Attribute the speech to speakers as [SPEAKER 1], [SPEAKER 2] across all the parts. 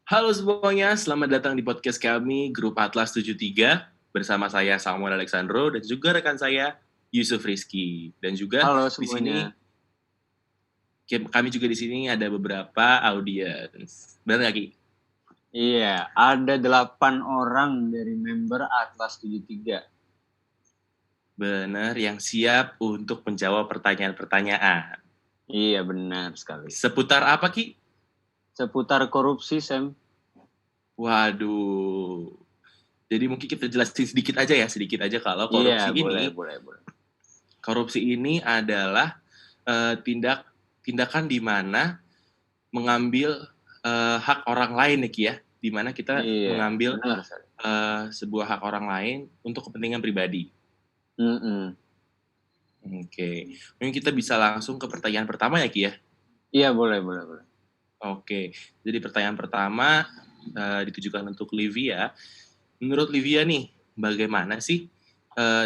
[SPEAKER 1] Halo semuanya, selamat datang di podcast kami, Grup Atlas 73. Bersama saya Samuel Alexandro dan juga rekan saya Yusuf Rizky. Dan juga
[SPEAKER 2] Halo
[SPEAKER 1] di sini
[SPEAKER 2] semuanya.
[SPEAKER 1] kami juga di sini ada beberapa audiens. Benar nggak, Ki?
[SPEAKER 2] Iya, ada 8 orang dari member Atlas 73.
[SPEAKER 1] Benar, yang siap untuk menjawab pertanyaan-pertanyaan.
[SPEAKER 2] Iya, benar sekali.
[SPEAKER 1] Seputar apa, Ki?
[SPEAKER 2] Seputar korupsi, Sam.
[SPEAKER 1] Waduh. Jadi mungkin kita jelasin sedikit aja kalau
[SPEAKER 2] Iya,
[SPEAKER 1] korupsi ini,
[SPEAKER 2] boleh.
[SPEAKER 1] korupsi ini adalah tindakan di mana mengambil hak orang lain nih Ki ya, di mana kita
[SPEAKER 2] Iya,
[SPEAKER 1] mengambil
[SPEAKER 2] benar sekali.
[SPEAKER 1] sebuah hak orang lain untuk kepentingan pribadi. Oke, mungkin kita bisa langsung ke pertanyaan pertama ya Ki ya.
[SPEAKER 2] Iya, boleh.
[SPEAKER 1] Oke, jadi pertanyaan pertama ditujukan untuk Livia. Menurut Livia nih, bagaimana sih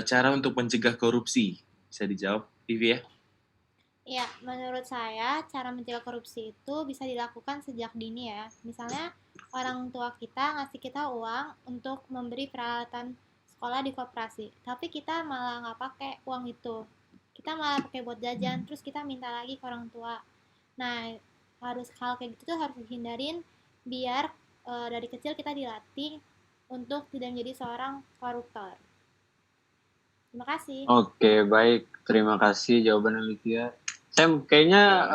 [SPEAKER 1] cara untuk mencegah korupsi? Bisa dijawab, Livia?
[SPEAKER 3] Ya, menurut saya cara mencegah korupsi itu bisa dilakukan sejak dini ya. Misalnya orang tua kita ngasih kita uang untuk memberi peralatan sekolah di koperasi, tapi kita malah nggak pakai uang itu. Kita malah pakai buat jajan, terus kita minta lagi ke orang tua. Nah, hal kayak gitu tuh harus dihindarin biar dari kecil kita dilatih untuk tidak menjadi seorang koruptor. Terima kasih.
[SPEAKER 2] Oke, baik. Terima kasih jawaban Olivia. Sam, kayaknya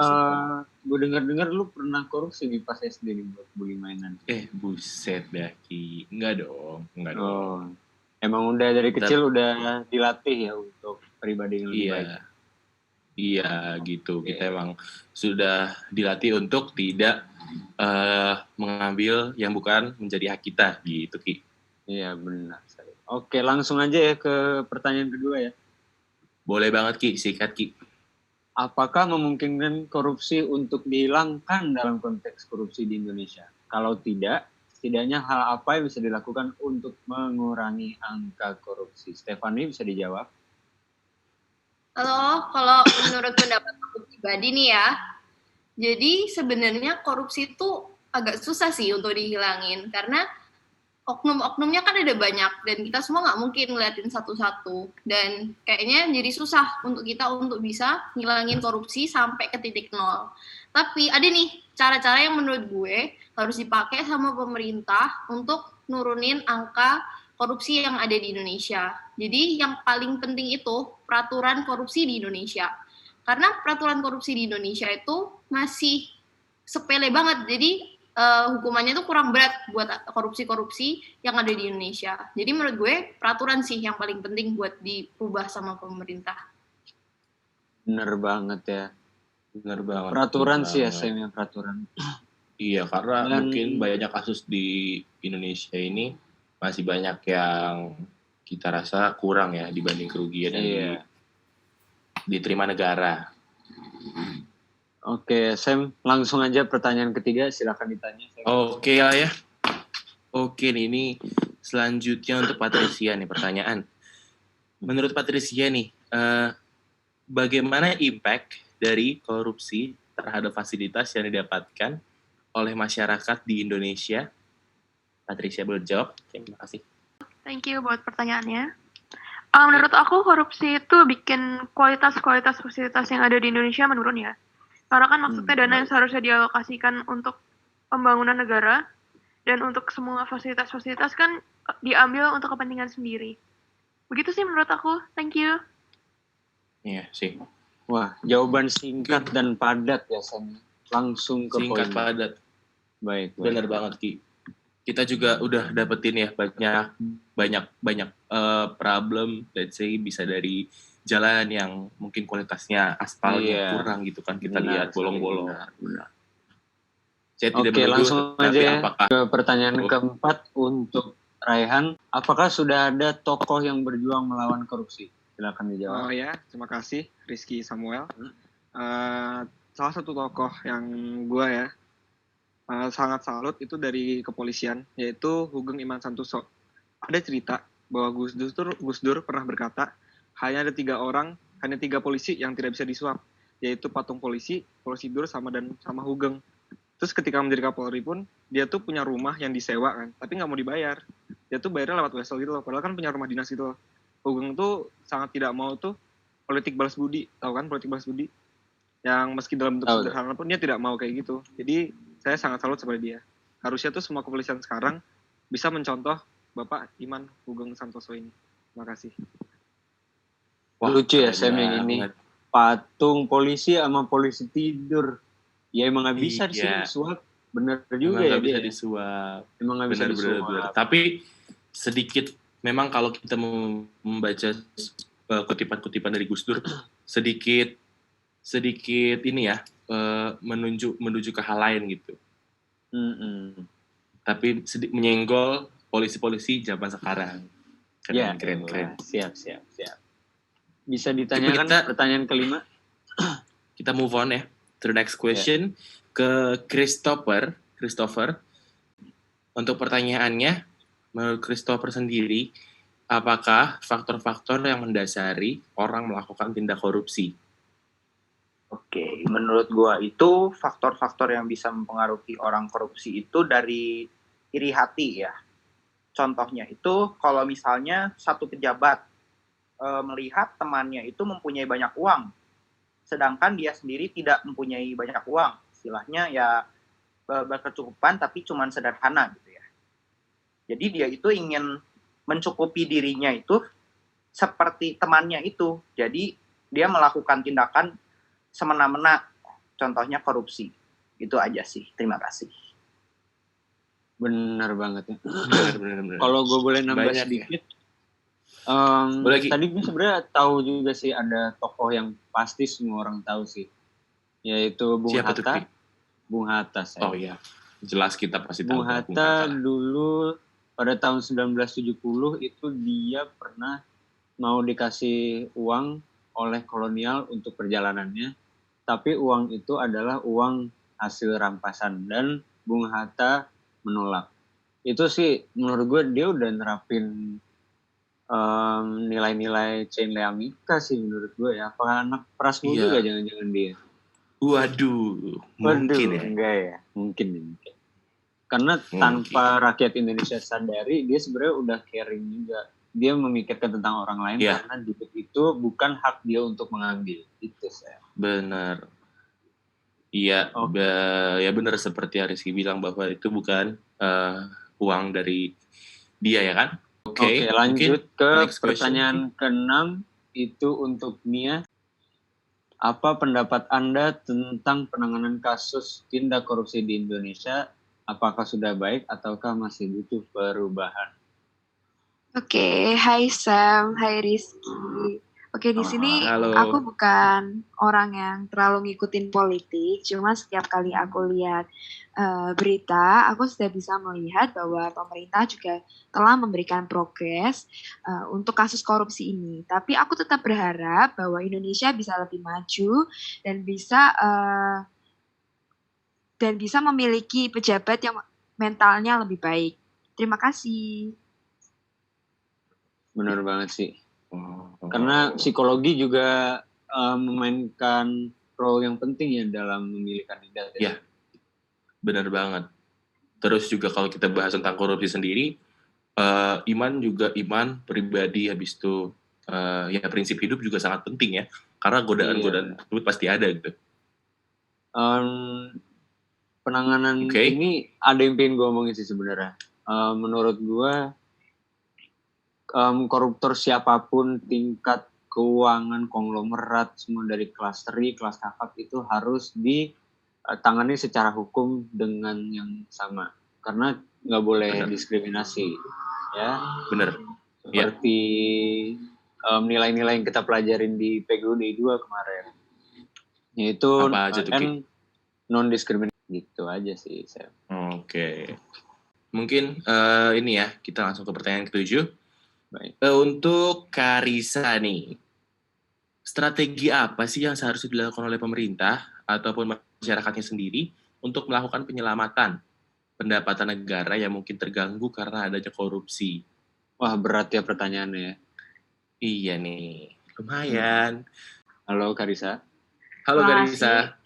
[SPEAKER 2] gue dengar lu pernah korupsi di pas SD nih buat beli mainan.
[SPEAKER 1] Buset dah Ki. Enggak dong.
[SPEAKER 2] Oh, emang udah dari kecil udah dilatih ya untuk pribadi yang lebih baik.
[SPEAKER 1] Iya gitu. Kita emang sudah dilatih untuk tidak mengambil yang bukan menjadi hak kita gitu Ki.
[SPEAKER 2] Iya, benar. Oke, langsung aja ya ke pertanyaan kedua ya.
[SPEAKER 1] Boleh banget Ki, sikat Ki.
[SPEAKER 2] Apakah memungkinkan korupsi untuk dihilangkan dalam konteks korupsi di Indonesia? Kalau tidak, setidaknya hal apa yang bisa dilakukan untuk mengurangi angka korupsi? Stefani bisa dijawab.
[SPEAKER 4] Halo, kalau menurut pendapat aku pribadi nih ya, jadi sebenarnya korupsi itu agak susah sih untuk dihilangin, karena oknum-oknumnya kan ada banyak, dan kita semua nggak mungkin ngeliatin satu-satu, dan kayaknya jadi susah untuk kita untuk bisa ngilangin korupsi sampai ke titik nol. Tapi ada nih cara-cara yang menurut gue harus dipakai sama pemerintah untuk nurunin angka korupsi yang ada di Indonesia. Jadi yang paling penting itu peraturan korupsi di Indonesia. Karena peraturan korupsi di Indonesia itu masih sepele banget, jadi hukumannya tuh kurang berat buat korupsi-korupsi yang ada di Indonesia. Jadi menurut gue peraturan sih yang paling penting buat dirubah sama pemerintah.
[SPEAKER 2] Bener banget ya.
[SPEAKER 1] Bener banget.
[SPEAKER 2] Peraturan sih ya, Sam, yang peraturan.
[SPEAKER 1] Iya, karena mungkin banyak kasus di Indonesia ini masih banyak yang kita rasa kurang ya dibanding kerugian yang diterima negara.
[SPEAKER 2] Oke, Sam, langsung aja pertanyaan ketiga, silakan ditanya.
[SPEAKER 1] Oke lah ya. Oke nih, ini selanjutnya untuk Patricia nih pertanyaan. Menurut Patricia nih, bagaimana impact dari korupsi terhadap fasilitas yang didapatkan oleh masyarakat di Indonesia? Patricia boleh jawab? Terima kasih.
[SPEAKER 5] Thank you buat pertanyaannya. Menurut aku korupsi itu bikin kualitas fasilitas yang ada di Indonesia menurun ya. Karena kan maksudnya dana yang seharusnya dialokasikan untuk pembangunan negara dan untuk semua fasilitas-fasilitas kan diambil untuk kepentingan sendiri. Begitu sih menurut aku. Thank you.
[SPEAKER 1] Iya sih.
[SPEAKER 2] Wah, jawaban singkat dan padat ya, Sam. Langsung ke
[SPEAKER 1] singkat
[SPEAKER 2] poin.
[SPEAKER 1] Padat.
[SPEAKER 2] Baik.
[SPEAKER 1] Benar banget Ki. Kita juga udah dapetin ya banyak problem, let's say bisa dari jalan yang mungkin kualitasnya aspalnya kurang gitu kan, kita lihat bolong-bolong.
[SPEAKER 2] Benar.
[SPEAKER 1] Saya tidak
[SPEAKER 2] Oke, langsung aja ya ke pertanyaan keempat untuk Raihan. Apakah sudah ada tokoh yang berjuang melawan korupsi? Silakan dijawab.
[SPEAKER 6] Oh ya, terima kasih Rizky Samuel. Salah satu tokoh yang gue ya sangat salut itu dari kepolisian, yaitu Sugeng Iman Santoso. Ada cerita bahwa Gus Dur pernah berkata, hanya ada 3 polisi yang tidak bisa disuap, yaitu patung polisi Dur sama Sugeng. Terus ketika menjadi Kapolri pun, dia tuh punya rumah yang disewa kan, tapi nggak mau dibayar. Dia tuh bayarnya lewat wesel gitu loh, padahal kan punya rumah dinas gitu loh. Hugeng tuh sangat tidak mau tuh politik balas budi, tahu kan politik balas budi? Yang meski dalam bentuk
[SPEAKER 2] Tahu.
[SPEAKER 6] sederhana pun dia tidak mau kayak gitu. Jadi saya sangat salut sama dia. Harusnya tuh semua kepolisian sekarang bisa mencontoh Bapak Iman Hugeng Santoso ini. Terima kasih.
[SPEAKER 2] Lucu ya
[SPEAKER 1] keren
[SPEAKER 2] Sam yang ini.
[SPEAKER 1] banget.
[SPEAKER 2] Patung polisi sama polisi tidur. Ya emang nggak bisa di sini
[SPEAKER 1] Iya.
[SPEAKER 2] disuap. Bener
[SPEAKER 1] Emang
[SPEAKER 2] juga ya
[SPEAKER 1] nggak bisa
[SPEAKER 2] dia.
[SPEAKER 1] disuap.
[SPEAKER 2] Emang nggak bisa
[SPEAKER 1] Benar.
[SPEAKER 2] disuap.
[SPEAKER 1] Tapi sedikit, memang kalau kita mau membaca kutipan-kutipan dari Gus Dur, sedikit ini ya, menuju ke hal lain gitu. Tapi menyenggol polisi-polisi zaman sekarang. Keren.
[SPEAKER 2] Siap. Bisa ditanyakan pertanyaan kelima?
[SPEAKER 1] Kita move on ya to the next question ke Christopher. Untuk pertanyaannya, menurut Christopher sendiri, apakah faktor-faktor yang mendasari orang melakukan tindak korupsi?
[SPEAKER 7] Oke, menurut gua itu faktor-faktor yang bisa mempengaruhi orang korupsi itu dari iri hati ya. Contohnya itu kalau misalnya satu pejabat melihat temannya itu mempunyai banyak uang, sedangkan dia sendiri tidak mempunyai banyak uang. Istilahnya ya berkecukupan tapi cuman sederhana gitu ya. Jadi dia itu ingin mencukupi dirinya itu seperti temannya itu. Jadi dia melakukan tindakan semena-mena, contohnya korupsi. Itu aja sih. Terima kasih.
[SPEAKER 2] Benar banget ya.
[SPEAKER 1] Benar.
[SPEAKER 2] Kalau gue boleh nambah
[SPEAKER 1] Banyak
[SPEAKER 2] sedikit,
[SPEAKER 1] Boleh, Ki.
[SPEAKER 2] tadi gue sebenarnya tahu juga sih ada tokoh yang pasti semua orang tahu sih, yaitu Bung
[SPEAKER 1] Siapa tuh,
[SPEAKER 2] Hatta.
[SPEAKER 1] Ki?
[SPEAKER 2] Bung Hatta.
[SPEAKER 1] Oh iya, jelas kita pasti tahu.
[SPEAKER 2] Bung Hatta dulu pada tahun 1970 itu dia pernah mau dikasih uang oleh kolonial untuk perjalanannya, tapi uang itu adalah uang hasil rampasan dan Bung Hatta menolak. Itu sih menurut gue dia udah nerapin nilai-nilai Chain Leamika sih menurut gue ya. Apa anak Prasmo juga jangan-jangan dia?
[SPEAKER 1] Waduh, mungkin ya.
[SPEAKER 2] Enggak ya, mungkin. Karena tanpa rakyat Indonesia sadari, dia sebenarnya udah caring juga. Dia memikirkan tentang orang lain karena duit itu bukan hak dia untuk mengambil. Itu saya.
[SPEAKER 1] Benar. Iya, ya benar seperti Rizky bilang bahwa itu bukan uang dari dia ya kan? Oke,
[SPEAKER 2] lanjut ke pertanyaan ke-6 itu untuk Nia. Apa pendapat Anda tentang penanganan kasus tindak korupsi di Indonesia? Apakah sudah baik ataukah masih butuh perubahan?
[SPEAKER 5] Oke, hai Sam, hai Rizky. Oke, di sini aku bukan orang yang terlalu ngikutin politik, cuma setiap kali aku lihat berita, aku sudah bisa melihat bahwa pemerintah juga telah memberikan progres untuk kasus korupsi ini. Tapi aku tetap berharap bahwa Indonesia bisa lebih maju dan bisa memiliki pejabat yang mentalnya lebih baik. Terima kasih.
[SPEAKER 2] Benar banget sih. Karena psikologi juga memainkan role yang penting ya dalam memilih kandidat.
[SPEAKER 1] Ya, benar banget. Terus juga kalau kita bahas tentang korupsi sendiri, iman pribadi, habis itu ya prinsip hidup juga sangat penting ya. Karena godaan-godaan itu pasti ada gitu.
[SPEAKER 2] Penanganan ini ada yang pengen gue omongin sih sebenarnya. Menurut gue, koruptor siapapun, tingkat keuangan, konglomerat, semua dari kelas teri, kelas kakap itu harus ditangani secara hukum dengan yang sama. Karena nggak boleh diskriminasi. Ya.
[SPEAKER 1] Benar.
[SPEAKER 2] Seperti nilai-nilai yang kita pelajarin di PGUD 2 kemarin. Yaitu non-diskriminasi. Gitu aja sih, Sam.
[SPEAKER 1] Oke. Mungkin ini ya, kita langsung ke pertanyaan ke-7. Baik. Untuk Karisa nih, strategi apa sih yang seharusnya dilakukan oleh pemerintah ataupun masyarakatnya sendiri untuk melakukan penyelamatan pendapatan negara yang mungkin terganggu karena adanya korupsi?
[SPEAKER 2] Wah, berat ya pertanyaannya ya.
[SPEAKER 1] Iya nih, lumayan.
[SPEAKER 2] Halo Karisa.
[SPEAKER 1] Halo Karisa.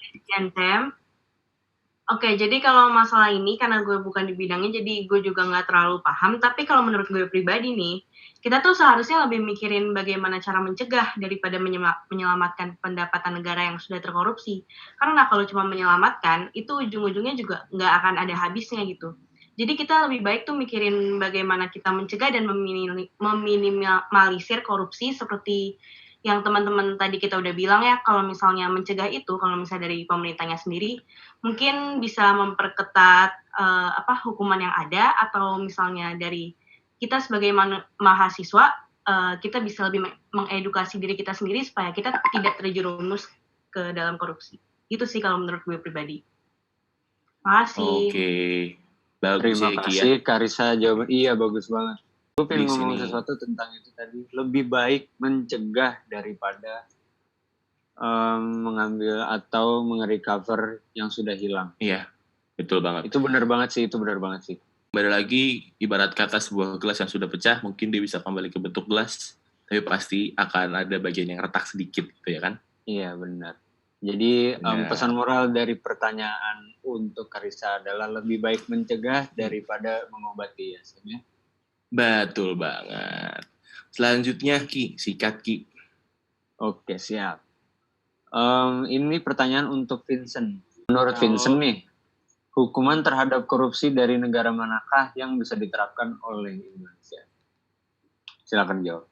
[SPEAKER 8] Oke, jadi kalau masalah ini karena gue bukan di bidangnya, jadi gue juga nggak terlalu paham. Tapi kalau menurut gue pribadi nih, kita tuh seharusnya lebih mikirin bagaimana cara mencegah daripada menyelamatkan pendapatan negara yang sudah terkorupsi. Karena kalau cuma menyelamatkan, itu ujung-ujungnya juga nggak akan ada habisnya gitu. Jadi kita lebih baik tuh mikirin bagaimana kita mencegah dan meminimalisir korupsi seperti yang teman-teman tadi kita udah bilang ya, kalau misalnya mencegah itu, kalau misalnya dari pemerintahnya sendiri, mungkin bisa memperketat hukuman yang ada, atau misalnya dari kita sebagai mahasiswa, kita bisa lebih mengedukasi diri kita sendiri supaya kita tidak terjerumus ke dalam korupsi. Itu sih kalau menurut gue pribadi. Makasih.
[SPEAKER 1] Oke. Bagus
[SPEAKER 2] Terima
[SPEAKER 1] ya, Ki,
[SPEAKER 2] kasih Karisa jawaban. Iya, bagus banget. Gue pengen
[SPEAKER 1] Di
[SPEAKER 2] ngomong
[SPEAKER 1] sini.
[SPEAKER 2] sesuatu tentang itu tadi. Lebih baik mencegah daripada mengambil atau merecover yang sudah hilang.
[SPEAKER 1] Iya, betul banget.
[SPEAKER 2] Itu benar banget sih,
[SPEAKER 1] Kembali lagi, ibarat kata sebuah gelas yang sudah pecah, mungkin dia bisa kembali ke bentuk gelas, tapi pasti akan ada bagian yang retak sedikit, gitu ya kan?
[SPEAKER 2] Iya, benar. Jadi
[SPEAKER 1] Benar.
[SPEAKER 2] pesan moral dari pertanyaan untuk Karisa adalah lebih baik mencegah daripada mengobati ya, Sam, ya.
[SPEAKER 1] Betul banget. Selanjutnya, Ki, sikat Ki.
[SPEAKER 2] Oke, siap. Ini pertanyaan untuk Vincent. Menurut Vincent nih, hukuman terhadap korupsi dari negara manakah yang bisa diterapkan oleh Indonesia? Silakan jawab.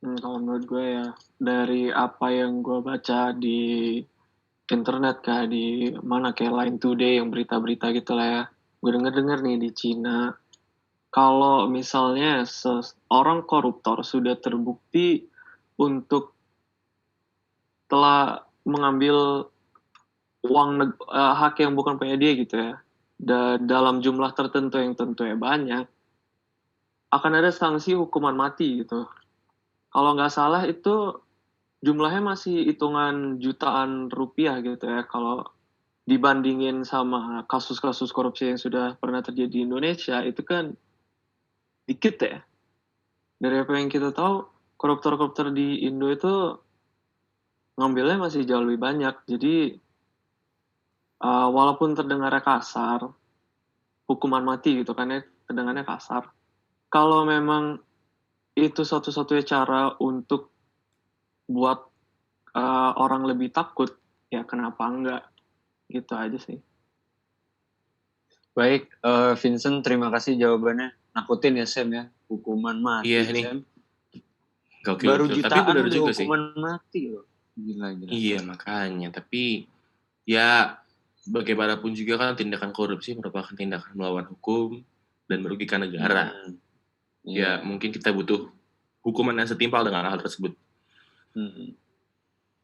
[SPEAKER 6] Kalau menurut gue ya, dari apa yang gue baca di internet kayak di mana kayak Line Today yang berita-berita gitu lah ya. Gue denger nih di Cina, kalau misalnya seorang koruptor sudah terbukti untuk telah mengambil uang hak yang bukan punya dia gitu ya, dalam jumlah tertentu yang tentunya banyak, akan ada sanksi hukuman mati gitu. Kalau nggak salah itu jumlahnya masih hitungan jutaan rupiah gitu ya, kalau dibandingin sama kasus-kasus korupsi yang sudah pernah terjadi di Indonesia, itu kan dikit ya. Dari apa yang kita tahu, koruptor-koruptor di Indo itu ngambilnya masih jauh lebih banyak. Jadi walaupun terdengarnya kasar, hukuman mati gitu kan ya, terdengarnya kasar. Kalau memang itu satu-satunya cara untuk buat orang lebih takut, ya kenapa enggak? Gitu aja sih.
[SPEAKER 2] Baik, Vincent, terima kasih jawabannya. Nakutin ya, Sam ya, hukuman mati.
[SPEAKER 1] Iya nih.
[SPEAKER 2] Sam.
[SPEAKER 1] Gokil,
[SPEAKER 2] Baru
[SPEAKER 1] betul. Tapi
[SPEAKER 2] jutaan
[SPEAKER 1] benar
[SPEAKER 2] udah
[SPEAKER 1] juga sih.
[SPEAKER 2] hukuman mati loh. Gila.
[SPEAKER 1] Iya, makanya. Tapi ya bagaimanapun juga kan tindakan korupsi merupakan tindakan melawan hukum dan merugikan negara. Ya,
[SPEAKER 2] Iya.
[SPEAKER 1] mungkin kita butuh hukuman yang setimpal dengan hal tersebut. Nah,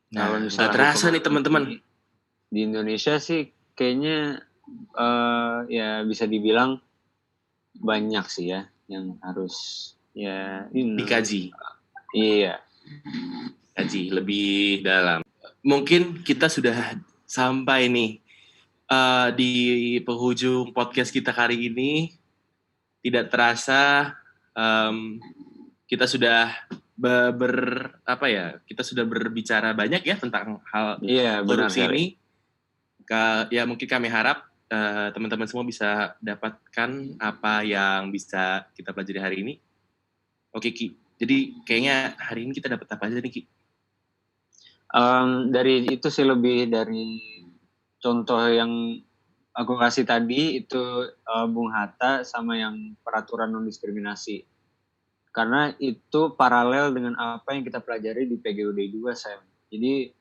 [SPEAKER 2] Kalau
[SPEAKER 1] nggak
[SPEAKER 2] misalnya
[SPEAKER 1] terasa
[SPEAKER 2] hukuman
[SPEAKER 1] nih teman-teman.
[SPEAKER 2] di Indonesia sih kayaknya ya bisa dibilang banyak sih ya yang harus ya
[SPEAKER 1] Dikaji.
[SPEAKER 2] Iya.
[SPEAKER 1] Kaji lebih dalam. Mungkin kita sudah sampai nih di penghujung podcast kita hari ini. Tidak terasa kita sudah kita sudah berbicara banyak ya tentang hal korupsi ini. Ya mungkin kami harap teman-teman semua bisa dapatkan apa yang bisa kita pelajari hari ini. Oke Ki, jadi kayaknya hari ini kita dapat apa aja nih Ki?
[SPEAKER 2] Dari itu sih lebih dari contoh yang aku kasih tadi itu Bung Hatta sama yang peraturan non diskriminasi. Karena itu paralel dengan apa yang kita pelajari di PGUD 2, Sam. Jadi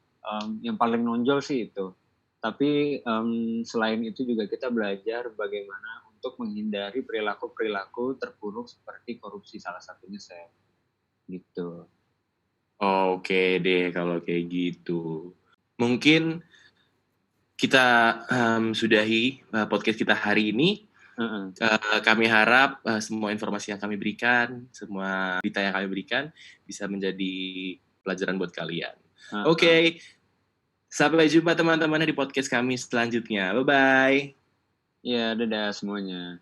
[SPEAKER 2] yang paling nonjol sih itu. Tapi selain itu juga kita belajar bagaimana untuk menghindari perilaku-perilaku terpuruk seperti korupsi salah satunya, Sam. Gitu.
[SPEAKER 1] Oke deh kalau kayak gitu. Mungkin kita sudahi podcast kita hari ini. Kami harap semua informasi yang kami berikan, semua berita yang kami berikan bisa menjadi pelajaran buat kalian. Oke. Sampai jumpa teman-teman di podcast kami selanjutnya. Bye-bye.
[SPEAKER 2] Ya, dadah semuanya.